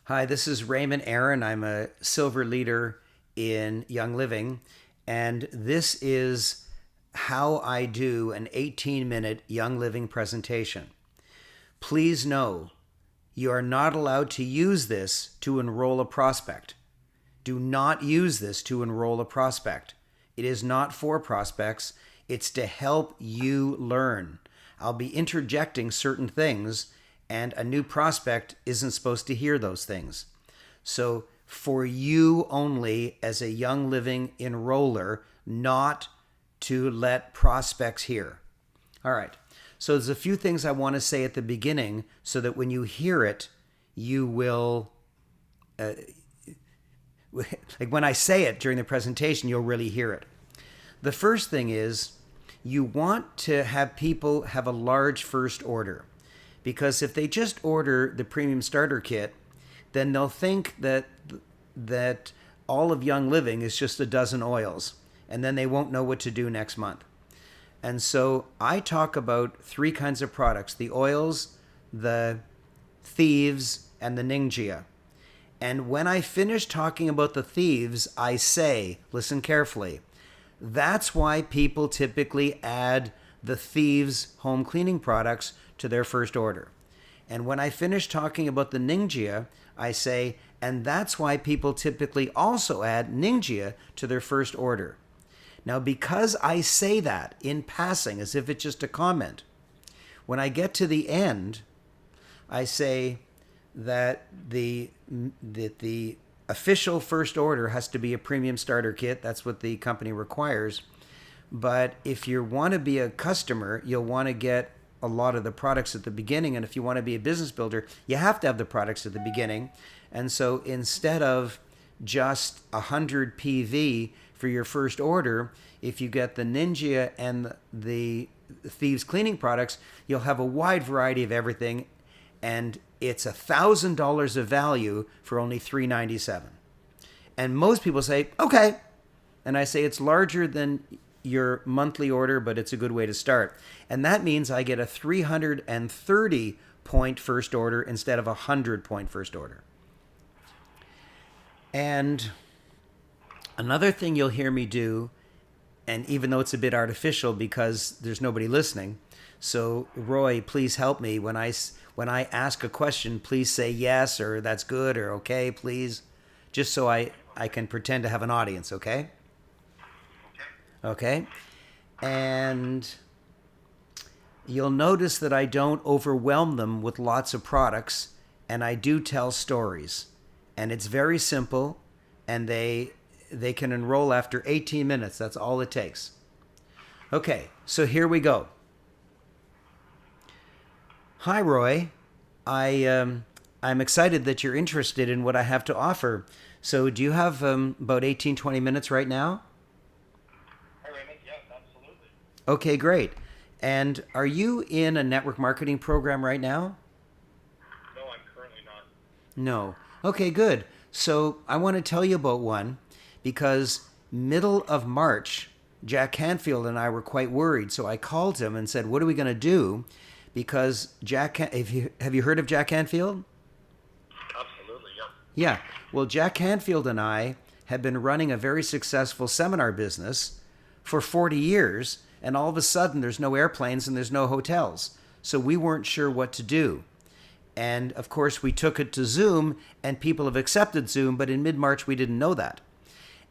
Hi, this is Raymond Aaron. I'm a silver leader in Young Living, and this is how I do an 18-minute Young Living presentation. Please know you are not allowed to use this to enroll a prospect. Do not use this to enroll a prospect. It is not for prospects, it's to help you learn. I'll be interjecting certain things, and a new prospect isn't supposed to hear those things. So, for you only as a Young Living enroller, not to let prospects hear. All right. So, there's a few things I want to say at the beginning so that when you hear it, you will. Like when I say it during the presentation, you'll really hear it. The first thing is you want to have people have a large first order, because if they just order the premium starter kit, then they'll think that all of Young Living is just a dozen oils, and then they won't know what to do next month. And so I talk about three kinds of products: the oils, the thieves, and the Ningxia. And when I finish talking about the thieves, I say, listen carefully, that's why people typically add the thieves home cleaning products to their first order. And when I finish talking about the Ningxia, I say, and that's why people typically also add Ningxia to their first order. Now, because I say that in passing, as if it's just a comment, when I get to the end, I say that the official first order has to be a premium starter kit. That's what the company requires. But if you want to be a customer, you'll want to get a lot of the products at the beginning. And if you want to be a business builder, you have to have the products at the beginning. And so instead of just 100 PV for your first order, if you get the Ningxia and the Thieves cleaning products, you'll have a wide variety of everything. And it's $1,000 of value for only $397. And most people say, okay. And I say it's larger than your monthly order, but it's a good way to start. And that means I get a 330 point first order instead of a 100 point first order. And another thing you'll hear me do, and even though it's a bit artificial because there's nobody listening, so Roy, please help me. When I ask a question, please say yes, or that's good, or okay, please. Just so I can pretend to have an audience, okay? Okay. And you'll notice that I don't overwhelm them with lots of products, and I do tell stories. And it's very simple, and they can enroll after 18 minutes. That's all it takes. Okay, so here we go. Hi, Roy. I'm excited that you're interested in what I have to offer. So do you have about 18, 20 minutes right now? Hi, Raymond. Yes, absolutely. Okay, great. And are you in a network marketing program right now? No, I'm currently not. No. Okay, good. So I want to tell you about one because middle of March, Jack Canfield and I were quite worried. So I called him and said, what are we going to do? Because have you heard of Jack Canfield? Absolutely, yeah. Yeah. Well, Jack Canfield and I have been running a very successful seminar business for 40 years, and all of a sudden there's no airplanes and there's no hotels. So we weren't sure what to do. And of course, we took it to Zoom, and people have accepted Zoom, but in mid-March we didn't know that.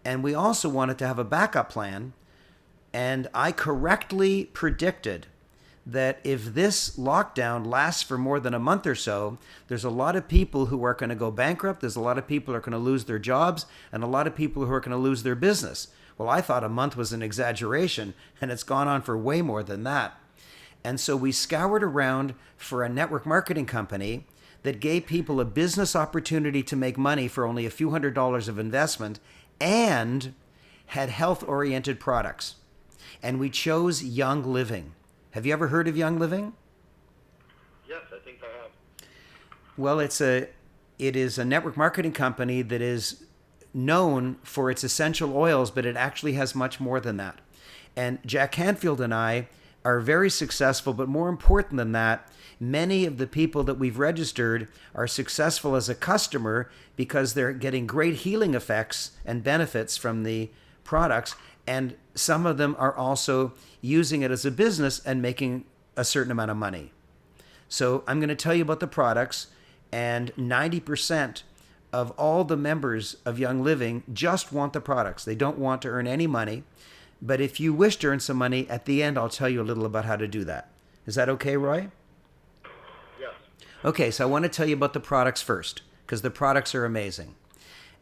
And we also wanted to have a backup plan, and I correctly predicted that if this lockdown lasts for more than a month or so, there's a lot of people who are going to go bankrupt, there's a lot of people who are going to lose their jobs, and a lot of people who are going to lose their business. Well, I thought a month was an exaggeration, and it's gone on for way more than that. And so we scoured around for a network marketing company that gave people a business opportunity to make money for only a few $100s of investment and had health-oriented products. And we chose Young Living. Have you ever heard of Young Living? Yes, I think I have. Well, it is a network marketing company that is known for its essential oils, but it actually has much more than that. And Jack Canfield and I are very successful, but more important than that, many of the people that we've registered are successful as a customer because they're getting great healing effects and benefits from the products, and some of them are also using it as a business and making a certain amount of money. So I'm going to tell you about the products, and 90% of all the members of Young Living just want the products. They don't want to earn any money. But if you wish to earn some money, at the end, I'll tell you a little about how to do that. Is that okay, Roy? Yes. Okay, so I want to tell you about the products first, because the products are amazing.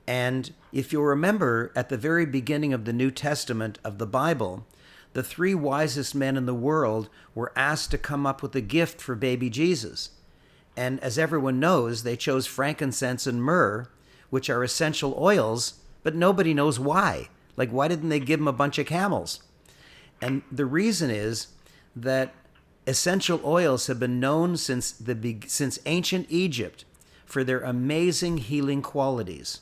And if you'll remember, at the very beginning of the New Testament of the Bible, the 3 wisest men in the world were asked to come up with a gift for baby Jesus. And as everyone knows, they chose frankincense and myrrh, which are essential oils, but nobody knows why. Like, why didn't they give him a bunch of camels? And the reason is that essential oils have been known since ancient Egypt for their amazing healing qualities.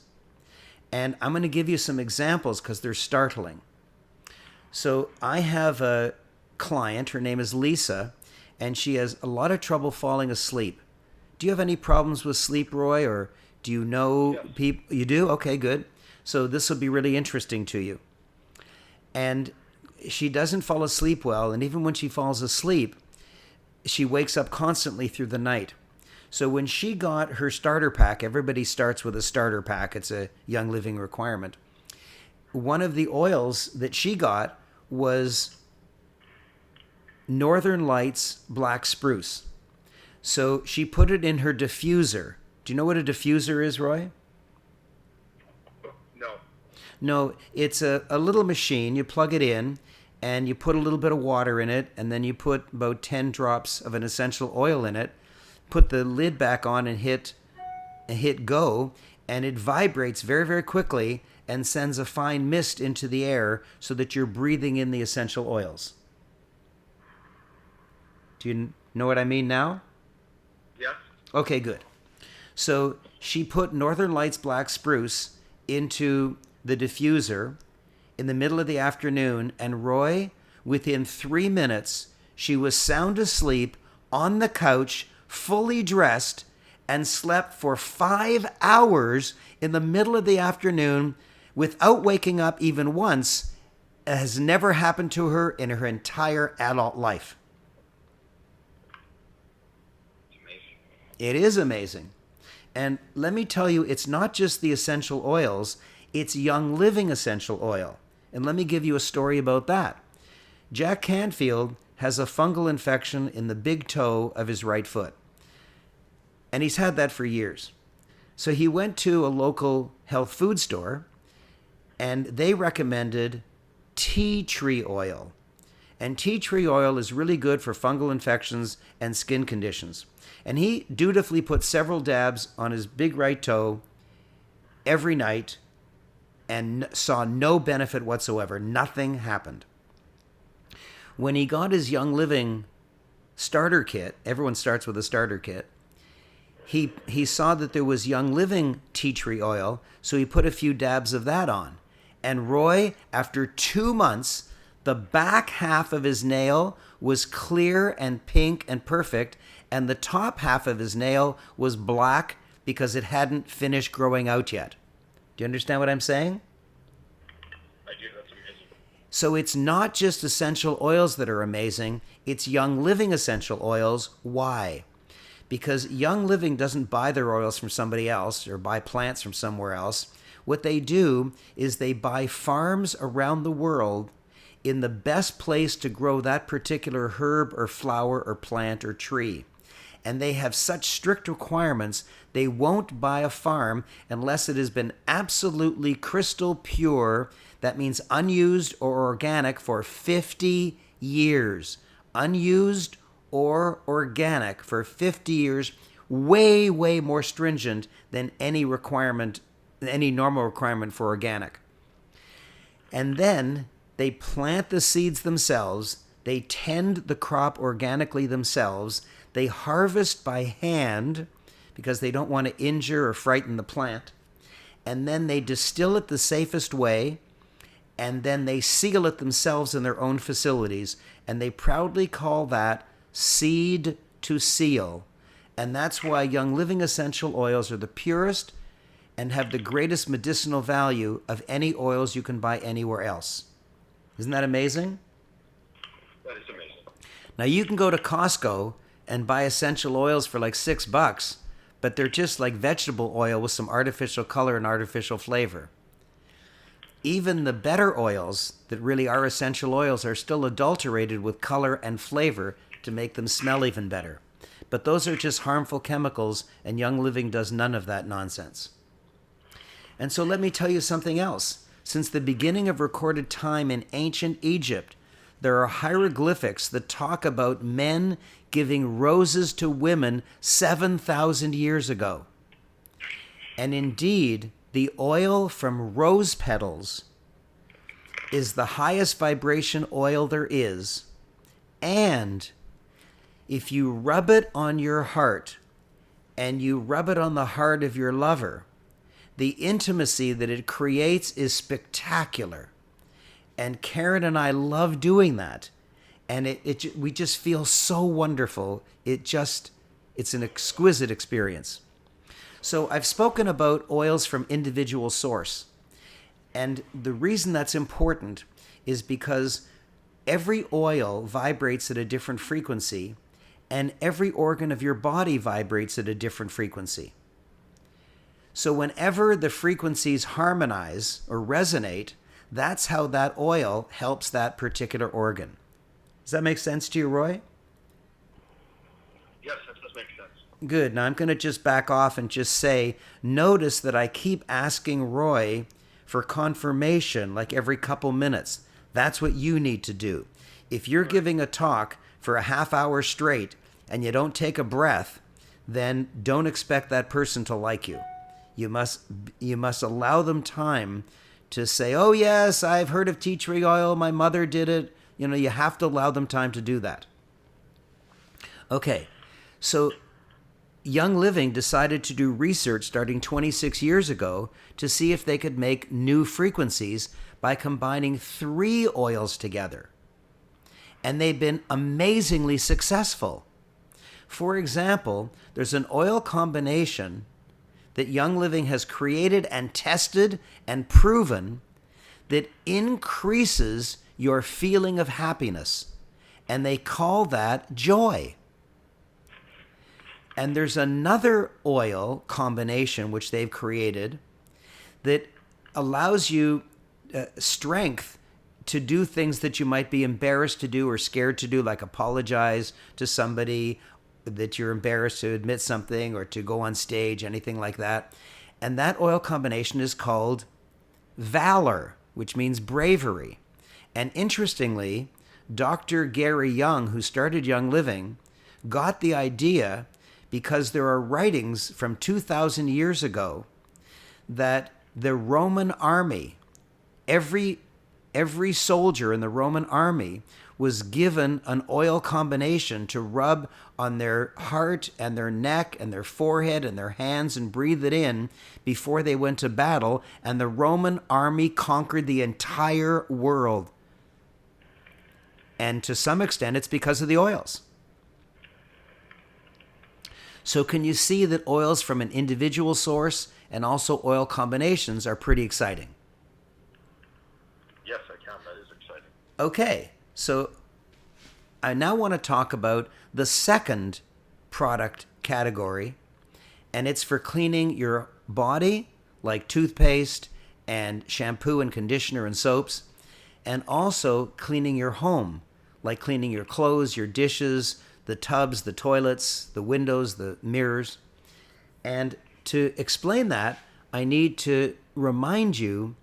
And I'm going to give you some examples because they're startling. So I have a client, her name is Lisa, and she has a lot of trouble falling asleep. Do you have any problems with sleep, Roy, or do you know people? You do? Okay, good. So this will be really interesting to you. And she doesn't fall asleep well, and even when she falls asleep, she wakes up constantly through the night. So when she got her starter pack, everybody starts with a starter pack. It's a Young Living requirement. One of the oils that she got was Northern Lights Black Spruce. So she put it in her diffuser. Do you know what a diffuser is, Roy? No. No, it's a little machine. You plug it in, and you put a little bit of water in it, and then you put about 10 drops of an essential oil in it, put the lid back on and hit go, and it vibrates very, very quickly and sends a fine mist into the air so that you're breathing in the essential oils. Do you know what I mean now? Yes. Okay, good. So she put Northern Lights Black Spruce into the diffuser in the middle of the afternoon, and Roy, within 3 minutes, she was sound asleep on the couch, fully dressed, and slept for 5 hours in the middle of the afternoon without waking up even once. It has never happened to her in her entire adult life. It's amazing. It is amazing. And let me tell you, it's not just the essential oils, it's Young Living essential oil. And let me give you a story about that. Jack Canfield has a fungal infection in the big toe of his right foot. And he's had that for years. So he went to a local health food store, and they recommended tea tree oil. And tea tree oil is really good for fungal infections and skin conditions. And he dutifully put several dabs on his big right toe every night and saw no benefit whatsoever. Nothing happened. When he got his Young Living starter kit, everyone starts with a starter kit, he saw that there was Young Living tea tree oil, so he put a few dabs of that on. And Roy, after 2 months, the back half of his nail was clear and pink and perfect, and the top half of his nail was black because it hadn't finished growing out yet. Do you understand what I'm saying? I do. That's amazing. So it's not just essential oils that are amazing, it's Young Living essential oils. Why? Because Young Living doesn't buy their oils from somebody else or buy plants from somewhere else. What they do is they buy farms around the world in the best place to grow that particular herb or flower or plant or tree. And they have such strict requirements, they won't buy a farm unless it has been absolutely crystal pure. That means unused or organic for 50 years. Unused or organic for 50 years, way, way more stringent than any normal requirement for organic. And then they plant the seeds themselves, they tend the crop organically themselves, they harvest by hand because they don't want to injure or frighten the plant, and then they distill it the safest way, and then they seal it themselves in their own facilities, and they proudly call that seed to seal. And that's why Young Living essential oils are the purest and have the greatest medicinal value of any oils you can buy anywhere else. Isn't that amazing? That is amazing. Now you can go to Costco and buy essential oils for like $6, but they're just like vegetable oil with some artificial color and artificial flavor. Even the better oils that really are essential oils are still adulterated with color and flavor to make them smell even better. But those are just harmful chemicals, and Young Living does none of that nonsense. And so let me tell you something else. Since the beginning of recorded time in ancient Egypt, there are hieroglyphics that talk about men giving roses to women 7,000 years ago. And indeed, the oil from rose petals is the highest vibration oil there is. And if you rub it on your heart and you rub it on the heart of your lover, the intimacy that it creates is spectacular. And Karen and I love doing that. And we just feel so wonderful. It's an exquisite experience. So I've spoken about oils from individual source. And the reason that's important is because every oil vibrates at a different frequency, and every organ of your body vibrates at a different frequency. So whenever the frequencies harmonize or resonate, that's how that oil helps that particular organ. Does that make sense to you, Roy? Yes, that does make sense. Good. Now I'm going to just back off and just say, notice that I keep asking Roy for confirmation like every couple minutes. That's what you need to do. If you're giving a talk for a half hour straight and you don't take a breath, then don't expect that person to like you. You must allow them time to say, oh yes, I've heard of tea tree oil, my mother did it. You have to allow them time to do that. Okay, so Young Living decided to do research starting 26 years ago to see if they could make new frequencies by combining 3 oils together. And they've been amazingly successful. For example, there's an oil combination that Young Living has created and tested and proven that increases your feeling of happiness. And they call that joy. And there's another oil combination which they've created that allows you strength to do things that you might be embarrassed to do or scared to do, like apologize to somebody that you're embarrassed to admit something or to go on stage, anything like that. And that oil combination is called Valor, which means bravery. And interestingly, Dr. Gary Young, who started Young Living, got the idea because there are writings from 2,000 years ago that the Roman army, every soldier in the Roman army was given an oil combination to rub on their heart and their neck and their forehead and their hands and breathe it in before they went to battle. And the Roman army conquered the entire world. And to some extent, it's because of the oils. So can you see that oils from an individual source and also oil combinations are pretty exciting? Yes, I can. That is exciting. Okay, so I now want to talk about the second product category, and it's for cleaning your body, like toothpaste and shampoo and conditioner and soaps, and also cleaning your home, like cleaning your clothes, your dishes, the tubs, the toilets, the windows, the mirrors. And to explain that, I need to remind you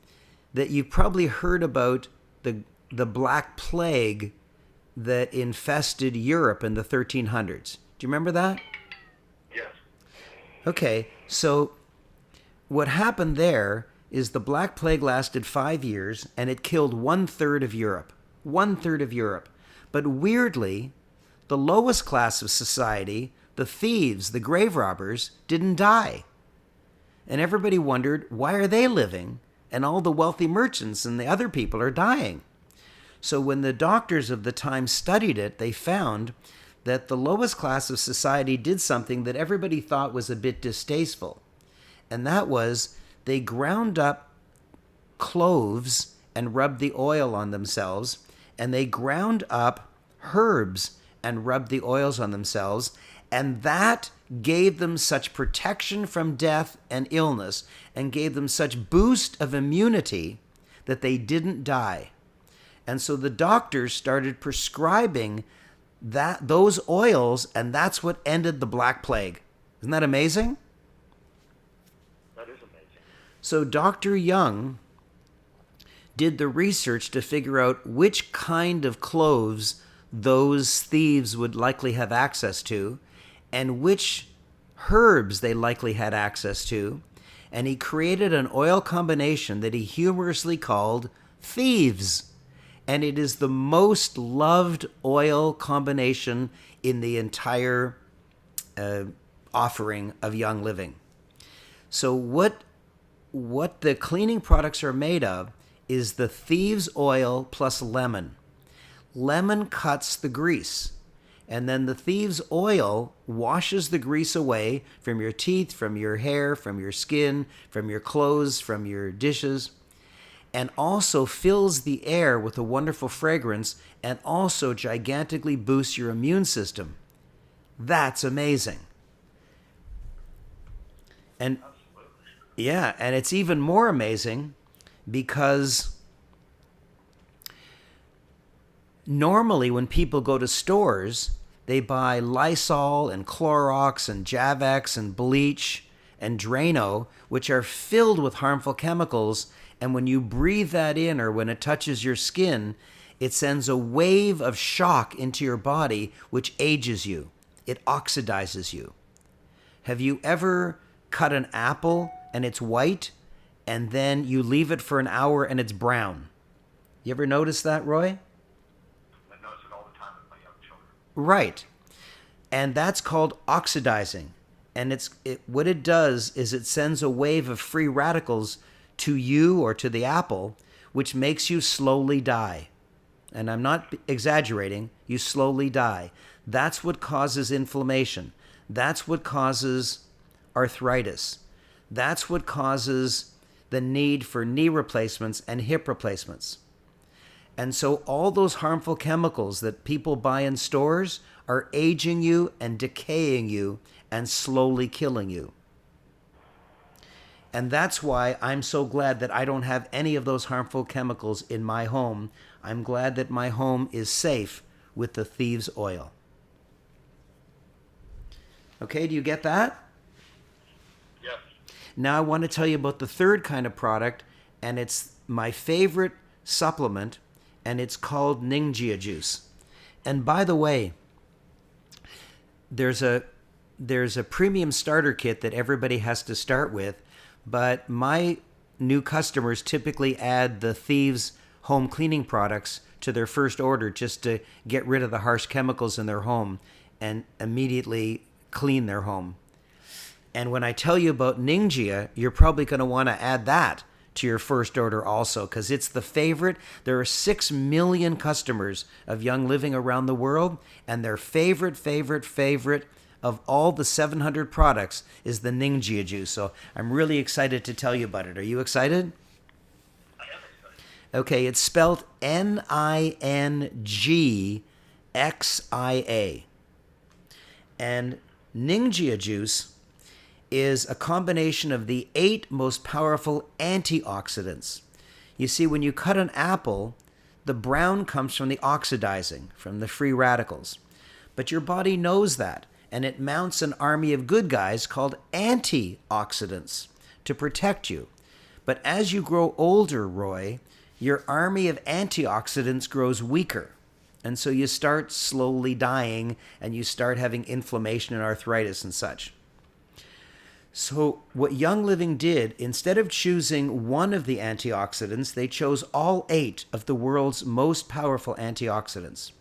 that you've probably heard about the Black Plague that infested Europe in the 1300s. Do you remember that? Yes. Okay, so what happened there is the Black Plague lasted 5 years and it killed 1/3 of Europe. 1/3 of Europe. But weirdly, the lowest class of society, the thieves, the grave robbers, didn't die. And everybody wondered, why are they living and all the wealthy merchants and the other people are dying. So when the doctors of the time studied it, they found that the lowest class of society did something that everybody thought was a bit distasteful. And that was they ground up cloves and rubbed the oil on themselves, and they ground up herbs and rubbed the oils on themselves, and that gave them such protection from death and illness and gave them such boost of immunity that they didn't die. And so the doctors started prescribing those oils, and that's what ended the Black Plague. Isn't that amazing? That is amazing. So Dr. Young did the research to figure out which kind of cloves those thieves would likely have access to and which herbs they likely had access to. And he created an oil combination that he humorously called Thieves. And it is the most loved oil combination in the entire offering of Young Living. So what the cleaning products are made of is the Thieves oil plus lemon. Lemon cuts the grease, and then the Thieves oil washes the grease away from your teeth, from your hair, from your skin, from your clothes, from your dishes, and also fills the air with a wonderful fragrance and also gigantically boosts your immune system. That's amazing. And yeah, and it's even more amazing because normally when people go to stores, they buy Lysol and Clorox and Javex and bleach and Drano, which are filled with harmful chemicals. And when you breathe that in or when it touches your skin, it sends a wave of shock into your body, which ages you. It oxidizes you. Have you ever cut an apple and it's white, and then you leave it for an hour and it's brown? You ever notice that, Roy? I notice it all the time with my young children. Right. And that's called oxidizing. And what it does is it sends a wave of free radicals to you or to the apple, which makes you slowly die. And I'm not exaggerating, you slowly die. That's what causes inflammation. That's what causes arthritis. That's what causes the need for knee replacements and hip replacements. And so all those harmful chemicals that people buy in stores are aging you and decaying you and slowly killing you. And that's why I'm so glad that I don't have any of those harmful chemicals in my home. I'm glad that my home is safe with the Thieves oil. Okay, do you get that? Yes. Now I want to tell you about the third kind of product, and it's my favorite supplement, and it's called Ningjia juice. And by the way, there's a premium starter kit that everybody has to start with, but my new customers typically add the Thieves home cleaning products to their first order just to get rid of the harsh chemicals in their home and immediately clean their home. And when I tell you about Ningjia, you're probably going to want to add that to your first order also, because it's the favorite. There are 6 million customers of Young Living around the world, and their favorite of all the 700 products is the Ningjia juice. So I'm really excited to tell you about it. Are you excited? I am excited. Okay, it's spelled Ningxia. And Ningjia juice is a combination of the 8 most powerful antioxidants. You see, when you cut an apple, the brown comes from the oxidizing, from the free radicals. But your body knows that, and it mounts an army of good guys called antioxidants to protect you. But as you grow older, Roy, your army of antioxidants grows weaker. And so you start slowly dying, and you start having inflammation and arthritis and such. So what Young Living did, instead of choosing one of the antioxidants, they chose all 8 of the world's most powerful antioxidants.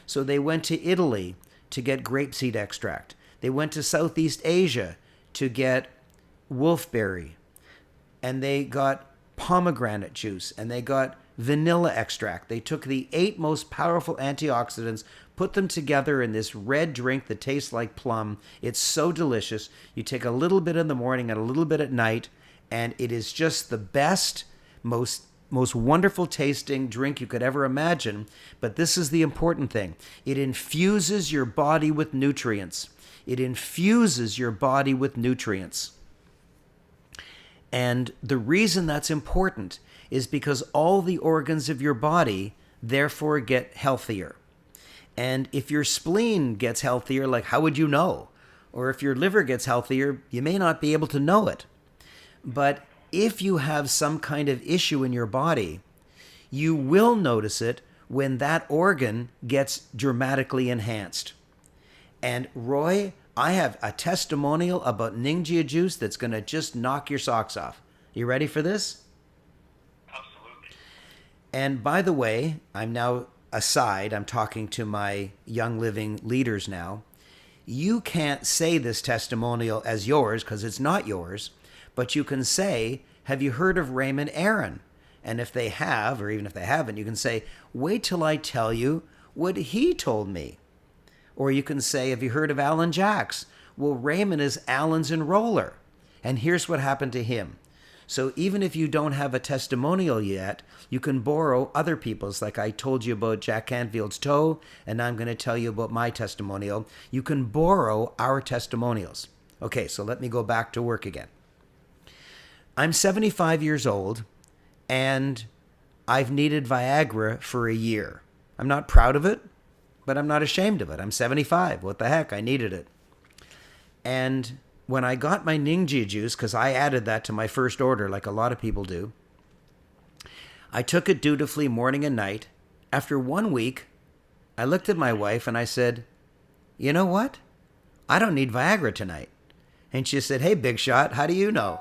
So they went to Italy to get grapeseed extract. They went to Southeast Asia to get wolfberry. And they got pomegranate juice, and they got vanilla extract. They took the 8 most powerful antioxidants, put them together in this red drink that tastes like plum. It's so delicious. You take a little bit in the morning and a little bit at night, and it is just the best, most wonderful tasting drink you could ever imagine. But this is the important thing. It infuses your body with nutrients. It infuses your body with nutrients. And the reason that's important is because all the organs of your body therefore get healthier. And if your spleen gets healthier, like how would you know? Or if your liver gets healthier, you may not be able to know it. But if you have some kind of issue in your body, you will notice it when that organ gets dramatically enhanced. And Roy, I have a testimonial about Ninja juice that's going to just knock your socks off. You ready for this? Absolutely. And by the way, I'm talking to my Young Living leaders now. You can't say this testimonial as yours because it's not yours, but you can say, have you heard of Raymond Aaron? And if they have, or even if they haven't, you can say, wait till I tell you what he told me. Or you can say, have you heard of Alan Jacks? Well, Raymond is Alan's enroller. And here's what happened to him. So even if you don't have a testimonial yet, you can borrow other people's, like I told you about Jack Canfield's toe, and now I'm going to tell you about my testimonial. You can borrow our testimonials. Okay, so let me go back to work again. I'm 75 years old, and I've needed Viagra for a year. I'm not proud of it, but I'm not ashamed of it. I'm 75. What the heck? I needed it. And when I got my Ninja juice, because I added that to my first order like a lot of people do, I took it dutifully morning and night. After 1 week, I looked at my wife and I said, you know what? I don't need Viagra tonight. And she said, hey, big shot, how do you know?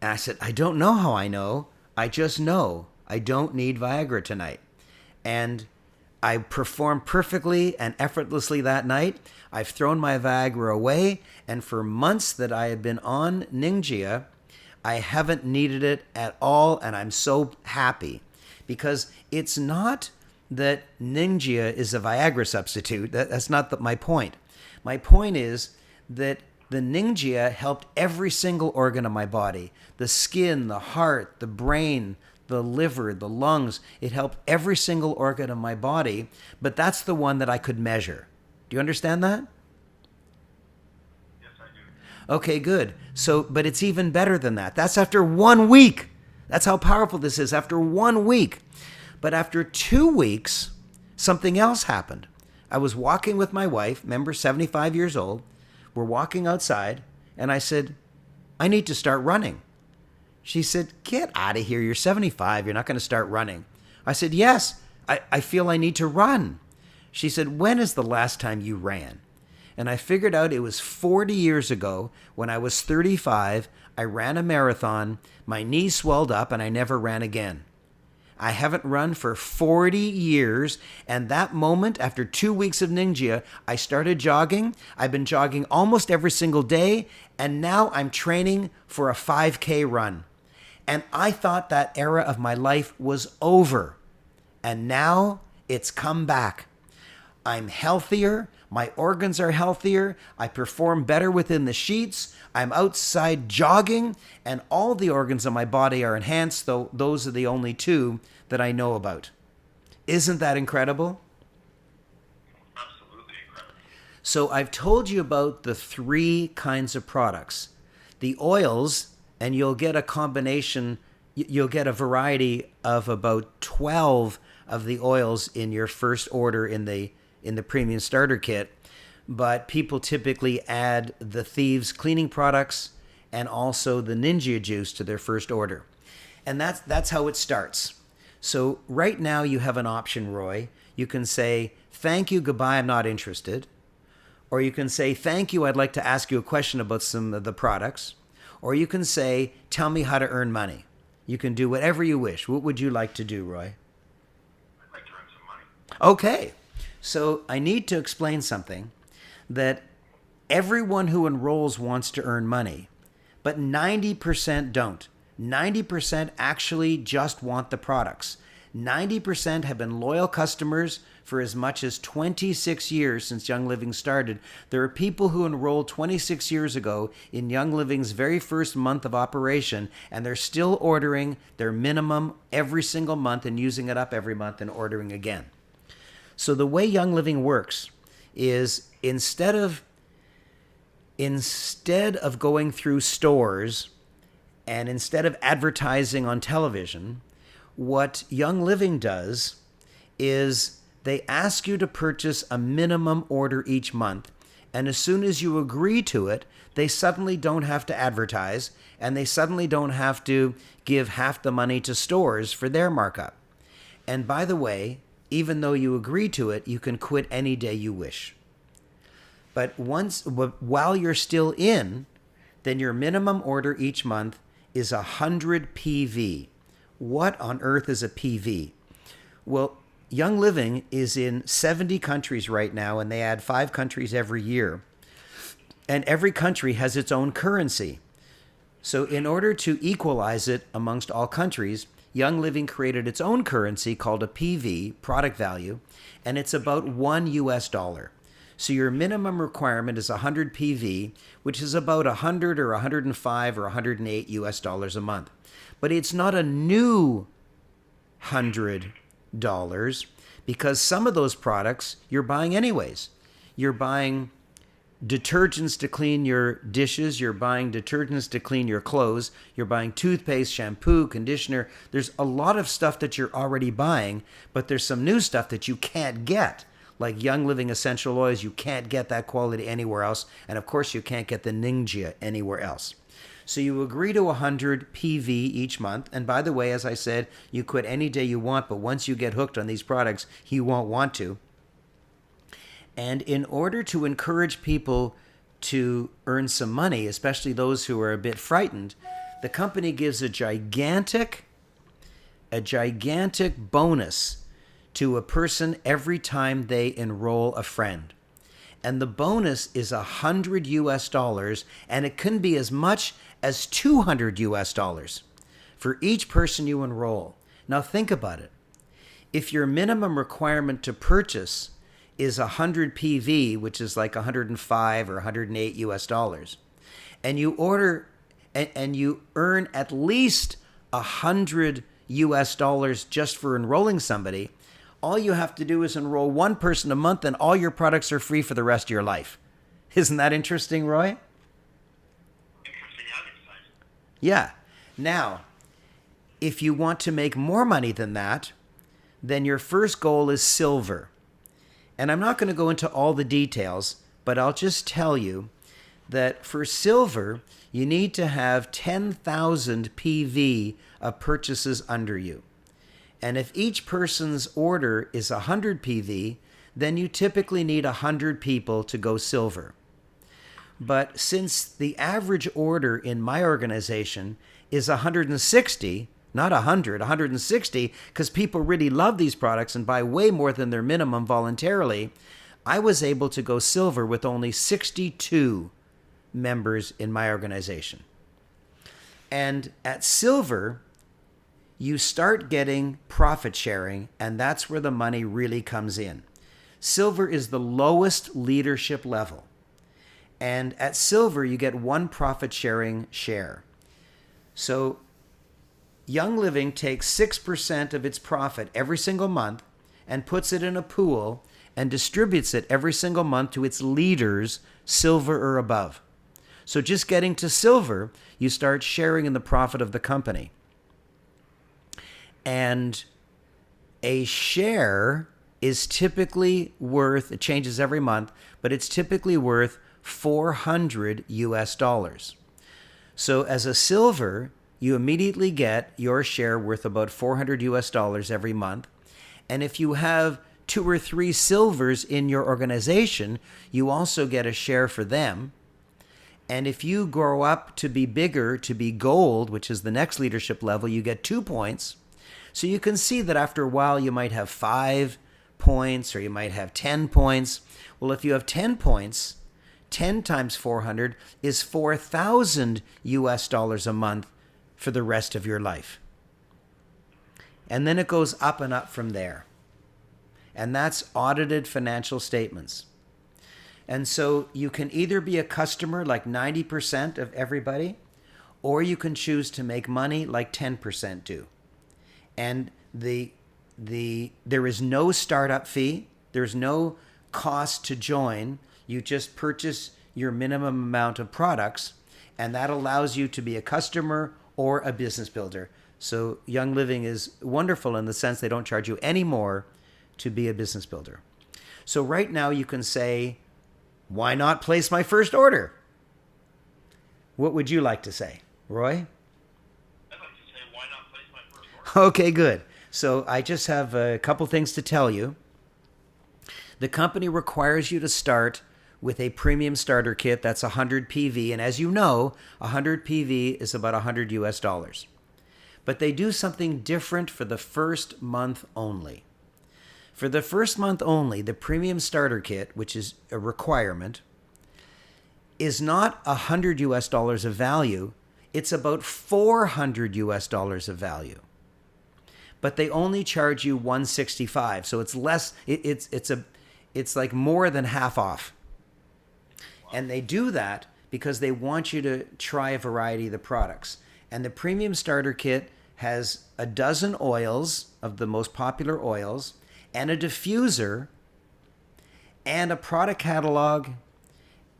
And I said, I don't know how I know. I just know I don't need Viagra tonight. And I performed perfectly and effortlessly that night. I've thrown my Viagra away, and for months that I have been on Ninja, I haven't needed it at all, and I'm so happy. Because it's not that Ninja is a Viagra substitute. That's not my point. My point is that the Ninja helped every single organ of my body. The skin, the heart, the brain, the liver, the lungs. It helped every single organ of my body, but that's the one that I could measure. Do you understand that? Yes, I do. Okay, good. So, but it's even better than that. That's after 1 week. That's how powerful this is, after 1 week. But after 2 weeks, something else happened. I was walking with my wife, remember, 75 years old. We're walking outside, and I said, I need to start running. She said, get out of here. You're 75. You're not going to start running. I said, yes, I feel I need to run. She said, when is the last time you ran? And I figured out it was 40 years ago when I was 35. I ran a marathon. My knee swelled up, and I never ran again. I haven't run for 40 years, and that moment, after 2 weeks of Ninja, I started jogging. I've been jogging almost every single day, and now I'm training for a 5K run. And I thought that era of my life was over, and now it's come back. I'm healthier. My organs are healthier. I perform better within the sheets. I'm outside jogging, and all the organs of my body are enhanced, though those are the only two that I know about. Isn't that incredible? Absolutely incredible. So I've told you about the 3 kinds of products. The oils, and you'll get a combination, you'll get a variety of about 12 of the oils in your first order in the premium starter kit, but people typically add the Thieves cleaning products and also the Ninja juice to their first order. And that's how it starts. So right now you have an option, Roy. You can say, thank you, goodbye, I'm not interested. Or you can say, thank you, I'd like to ask you a question about some of the products. Or you can say, tell me how to earn money. You can do whatever you wish. What would you like to do, Roy? I'd like to earn some money. Okay. So I need to explain something, that everyone who enrolls wants to earn money, but 90% don't. 90% actually just want the products. 90% have been loyal customers for as much as 26 years since Young Living started. There are people who enrolled 26 years ago in Young Living's very first month of operation, and they're still ordering their minimum every single month and using it up every month and ordering again. So the way Young Living works is instead of going through stores and instead of advertising on television, what Young Living does is they ask you to purchase a minimum order each month. And as soon as you agree to it, they suddenly don't have to advertise, and they suddenly don't have to give half the money to stores for their markup. And by the way, even though you agree to it, you can quit any day you wish. But while you're still in, then your minimum order each month is 100 PV. What on earth is a PV? Well, Young Living is in 70 countries right now, and they add 5 countries every year. And every country has its own currency. So in order to equalize it amongst all countries, Young Living created its own currency called a PV, product value, and it's about $1. So your minimum requirement is 100 PV, which is about 100 or 105 or 108 US dollars a month. But it's not a new $100 because some of those products you're buying anyways. You're buying detergents to clean your dishes, you're buying detergents to clean your clothes, you're buying toothpaste, shampoo, conditioner. There's a lot of stuff that you're already buying, but there's some new stuff that you can't get. Like Young Living essential oils, you can't get that quality anywhere else. And of course, you can't get the Ninja anywhere else. So you agree to 100 PV each month. And by the way, as I said, you quit any day you want, but once you get hooked on these products, you won't want to. And in order to encourage people to earn some money, especially those who are a bit frightened, the company gives a gigantic bonus to a person every time they enroll a friend. And the bonus is 100 US dollars, and it can be as much as 200 US dollars for each person you enroll. Now think about it. If your minimum requirement to purchase is 100 PV, which is like 105 or 108 US dollars, and you order and you earn at least 100 US dollars just for enrolling somebody, all you have to do is enroll one person a month and all your products are free for the rest of your life. Isn't that interesting, Roy? Interesting insight. Yeah. Now, if you want to make more money than that, then your first goal is silver. And I'm not going to go into all the details, but I'll just tell you that for silver, you need to have 10,000 PV of purchases under you. And if each person's order is 100 PV, then you typically need 100 people to go silver. But since the average order in my organization is 160, not 100, 160, because people really love these products and buy way more than their minimum voluntarily, I was able to go silver with only 62 members in my organization. And at silver, you start getting profit sharing, and that's where the money really comes in. Silver is the lowest leadership level. And at silver, you get one profit sharing share. So Young Living takes 6% of its profit every single month and puts it in a pool and distributes it every single month to its leaders, silver or above. So just getting to silver, you start sharing in the profit of the company. And a share is typically worth, it changes every month, but it's typically worth 400 US dollars. So as a silver, you immediately get your share worth about 400 US dollars every month. And if you have 2 or 3 silvers in your organization, you also get a share for them. And if you grow up to be bigger, to be gold, which is the next leadership level, you get 2 points. So you can see that after a while you might have 5 points or you might have 10 points. Well, if you have 10 points, 10 times 400 is 4,000 US dollars a month for the rest of your life. And then it goes up and up from there. And that's audited financial statements. And so you can either be a customer like 90% of everybody, or you can choose to make money like 10% do. And there is no startup fee. There's no cost to join. You just purchase your minimum amount of products, and that allows you to be a customer or a business builder. So Young Living is wonderful in the sense they don't charge you any more to be a business builder. So right now you can say, why not place my first order? What would you like to say, Roy? I'd like to say, why not place my first order? Okay, good. So I just have a couple things to tell you. The company requires you to start with a premium starter kit that's 100 PV. And as you know, 100 PV is about $100 US. But they do something different for the first month only. For the first month only, the premium starter kit, which is a requirement, is not $100 US of value. It's about $400 US of value. But they only charge you $165, so it's less. It's like more than half off. And they do that because they want you to try a variety of the products. And the premium starter kit has a dozen oils of the most popular oils, and a diffuser, and a product catalog,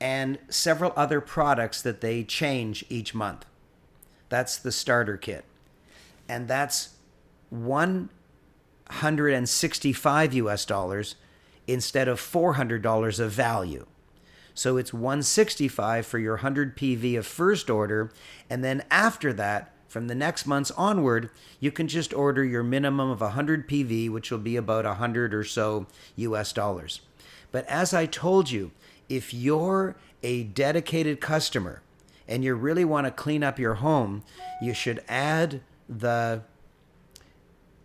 and several other products that they change each month. That's the starter kit. And that's $165 US instead of $400 of value. So it's $165 for your 100 PV of first order, and then after that, from the next months onward, you can just order your minimum of 100 PV, which will be about 100 or so US dollars. But as I told you, if you're a dedicated customer and you really want to clean up your home, you should add the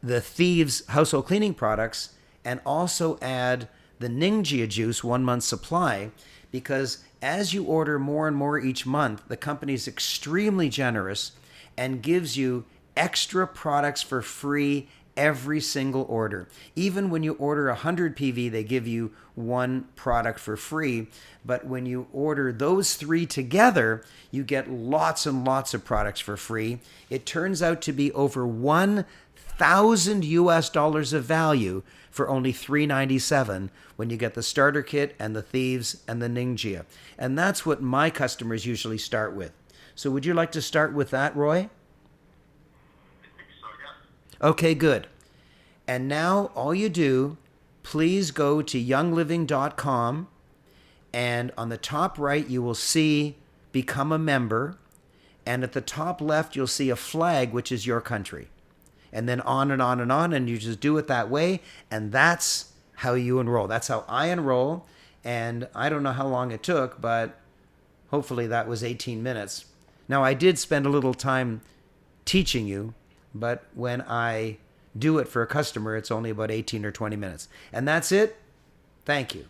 Thieves household cleaning products and also add the Ninja juice 1 month supply, because as you order more and more each month, the company is extremely generous and gives you extra products for free every single order. Even when you order 100 PV, they give you one product for free. But when you order those three together, you get lots and lots of products for free. It turns out to be over $1,000 US of value for only $397 when you get the starter kit and the Thieves and the Ninja. And that's what my customers usually start with. So would you like to start with that, Roy? I think so, yeah. Okay, good. And now all you do, please go to youngliving.com, and on the top right you will see Become a Member, and at the top left you'll see a flag, which is your country. And then on and on and on, and you just do it that way, and that's how you enroll. That's how I enroll, and I don't know how long it took, but hopefully that was 18 minutes. Now, I did spend a little time teaching you, but when I do it for a customer, it's only about 18 or 20 minutes. And that's it. Thank you.